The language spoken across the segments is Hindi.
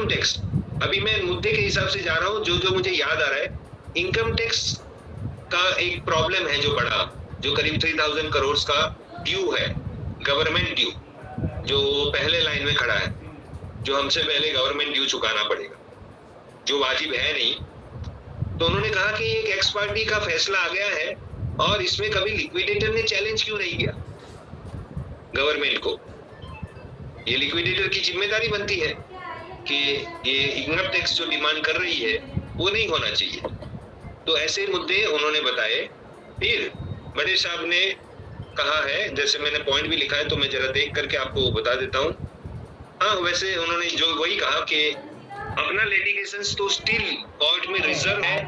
इनकम टैक्स, अभी मैं मुद्दे के हिसाब से जा रहा हूँ, जो मुझे याद आ रहा है, इनकम टैक्स का एक प्रॉब्लम है जो बड़ा, जो करीब 3000 करोड़ का ड्यू है, गवर्नमेंट ड्यू, जो पहले लाइन में खड़ा है, जो हमसे पहले गवर्नमेंट ड्यू चुकाना पड़ेगा, जो वाजिब है नहीं। तो उन्होंने कहा कि एक एक्स पार्टी का फैसला आ गया है और इसमें कभी लिक्विडेटर ने चैलेंज क्यों नहीं किया गवर्नमेंट को। ये लिक्विडेटर की जिम्मेदारी बनती है कि ये इनकम टैक्स जो डिमांड कर रही है वो नहीं होना चाहिए। तो ऐसे मुद्दे उन्होंने बताए। फिर बड़े साहब ने कहा है, जैसे मैंने पॉइंट भी लिखा है तो मैं जरा देख करके आपको बता देता हूँ। हाँ, वैसे उन्होंने जो वही कहा कि अपना लिटिगेशंस तो स्टिल कोर्ट में रिजर्व है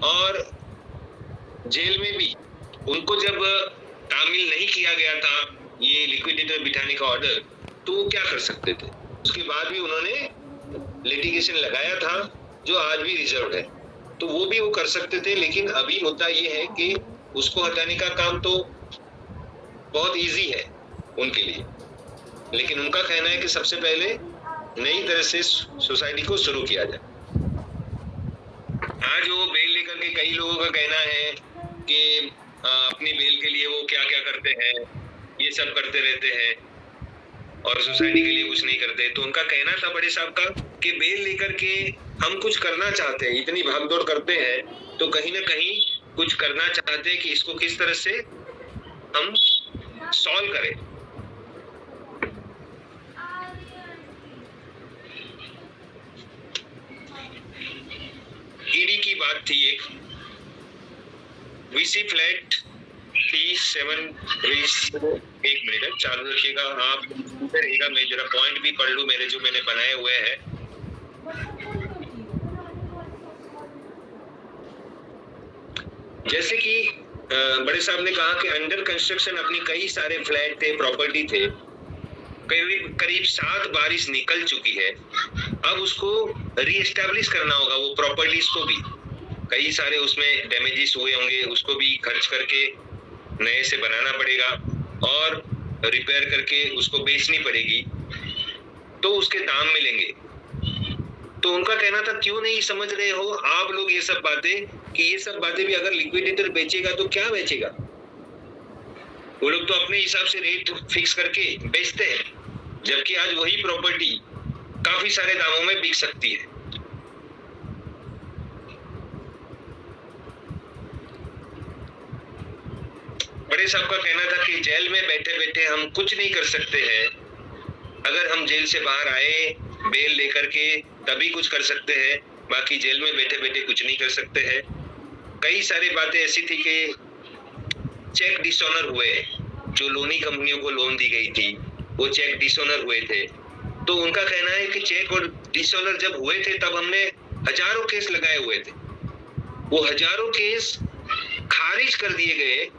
और जेल में भी उनको जब तामील नहीं किया गया था ये लिक्विडेटर बिठाने का ऑर्डर, तो वो क्या कर सकते थे। उसके बाद भी उन्होंने लिटिगेशन लगाया था जो आज भी रिजर्व है, तो वो भी वो कर सकते थे। लेकिन अभी मुद्दा ये है कि उसको हटाने का काम तो बहुत इजी है उनके लिए, लेकिन उनका कहना है कि सबसे पहले नई तरह से सोसाइटी को शुरू किया जाए। आज वो बेल लेकर के कई लोगों का कहना है कि अपनी बेल के लिए वो क्या क्या करते हैं, ये सब करते रहते हैं और सोसाइटी के लिए कुछ नहीं करते। तो उनका कहना था बड़े साहब का कि बेल लेकर के हम कुछ करना चाहते हैं, इतनी भागदौड़ करते हैं तो कहीं ना कहीं कुछ करना चाहते हैं कि इसको किस तरह से हम सॉल्व करें। ईडी की बात थी, एक वीसी फ्लैट T7 एक मिनट चालू रखिएगा आप, रहेगा मैं जरा पॉइंट भी पढ़ लूं मेरे जो मैंने बनाए हुए हैं। जैसे कि बड़े साहब ने कहा कि अंडर कंस्ट्रक्शन अपनी कई सारे फ्लैट थे, प्रॉपर्टी थे, करीब 7 बारिश निकल चुकी है। अब उसको रीएस्टैब्लिश करना होगा, वो प्रॉपर्टीज को भी कई सारे उसमें डैमेजेस हुए होंगे, उसको भी खर्च करके नए से बनाना पड़ेगा और रिपेयर करके उसको बेचनी पड़ेगी, तो उसके दाम मिलेंगे। तो उनका कहना था क्यों नहीं समझ रहे हो आप लोग ये सब बातें, कि ये सब बातें भी अगर लिक्विडेटर बेचेगा तो क्या बेचेगा। वो लोग तो अपने हिसाब से रेट फिक्स करके बेचते हैं, जबकि आज वही प्रॉपर्टी काफी सारे दामों में बिक सकती है। बड़े साहब का कहना था कि जेल में बैठे बैठे हम कुछ नहीं कर सकते हैं, अगर हम जेल से बाहर आए बेल लेकर के तभी कुछ कर सकते हैं, बाकी जेल में बैठे बैठे कुछ नहीं कर सकते हैं। कई सारी बातें ऐसी थी कि चेक डिसऑनर हुए, जो लोनी कंपनियों को लोन दी गई थी वो चेक डिसऑनर हुए थे। तो उनका कहना है कि चेक और डिसऑनर जब हुए थे तब हमने हजारों केस लगाए हुए थे, वो हजारों केस खारिज कर दिए गए,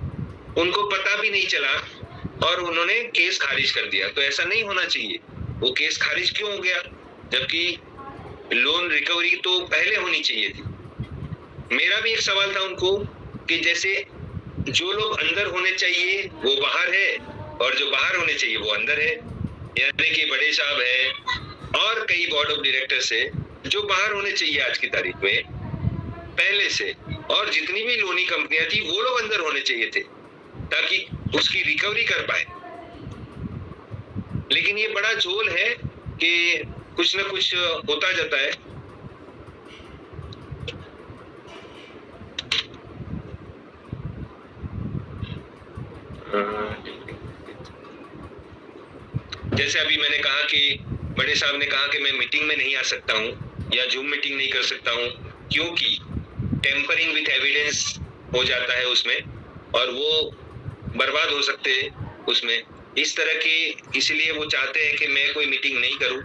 उनको पता भी नहीं चला और उन्होंने केस खारिज कर दिया। तो ऐसा नहीं होना चाहिए। वो केस खारिज क्यों हो गया, जबकि लोन रिकवरी तो पहले होनी चाहिए थी। मेरा भी एक सवाल था उनको कि जैसे जो लोग अंदर होने चाहिए वो बाहर है और जो बाहर होने चाहिए वो अंदर है, यानी कि बड़े साहब है और कई बोर्ड ऑफ डायरेक्टर्स है जो बाहर होने चाहिए आज की तारीख में पहले से, और जितनी भी लोनी कंपनियां थी वो लोग अंदर होने चाहिए थे ताकि उसकी रिकवरी कर पाए। लेकिन ये बड़ा झोल है कि कुछ ना कुछ होता जाता है। जैसे अभी मैंने कहा कि बड़े साहब ने कहा कि मैं मीटिंग में नहीं आ सकता हूँ या जूम मीटिंग नहीं कर सकता हूँ क्योंकि टेम्परिंग विथ एविडेंस हो जाता है उसमें और वो बर्बाद हो सकते हैं उसमें, इस तरह के, इसलिए वो चाहते हैं कि मैं कोई मीटिंग नहीं करूं।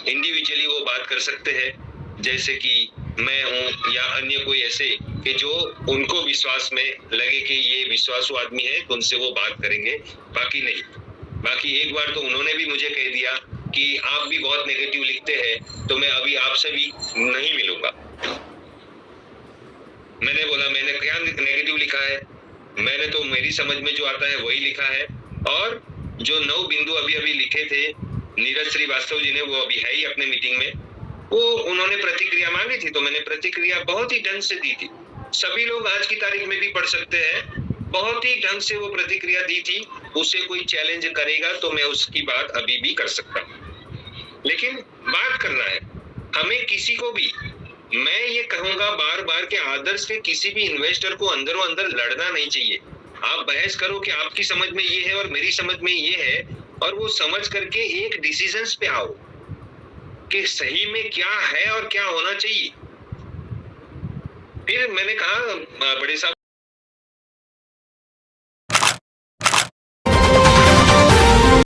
इंडिविजुअली वो बात कर सकते हैं जैसे कि मैं हूं या अन्य कोई ऐसे कि जो उनको विश्वास में लगे कि ये विश्वासु आदमी है तो उनसे वो बात करेंगे, बाकी नहीं। बाकी एक बार तो उन्होंने भी मुझे कह दिया कि आप भी बहुत नेगेटिव लिखते हैं तो मैं अभी आपसे भी नहीं मिलूंगा। मैंने बोला मैंने क्या नेगेटिव लिखा है, मैंने तो मेरी समझ में जो आता है वही लिखा है, और जो 9 बिंदु अभी अभी लिखे थे नीरज श्रीवास्तव जी ने वो अभी है ही अपने मीटिंग में, वो उन्होंने प्रतिक्रिया मांगी थी, तो मैंने प्रतिक्रिया बहुत ही ढंग से दी थी। सभी लोग आज की तारीख में भी पढ़ सकते हैं, बहुत ही ढंग से वो प्रतिक्रिया दी थी। उसे कोई चैलेंज करेगा तो मैं उसकी बात अभी भी कर सकता हूँ, लेकिन बात करना है हमें किसी को भी। मैं ये कहूंगा बार बार कि आदर्श के किसी भी इन्वेस्टर को अंदरों अंदर लड़ना नहीं चाहिए। आप बहस करो कि आपकी समझ में ये है और मेरी समझ में ये है, और वो समझ करके एक डिसीजंस पे आओ कि सही में क्या है और क्या होना चाहिए। फिर मैंने कहा बड़े साहब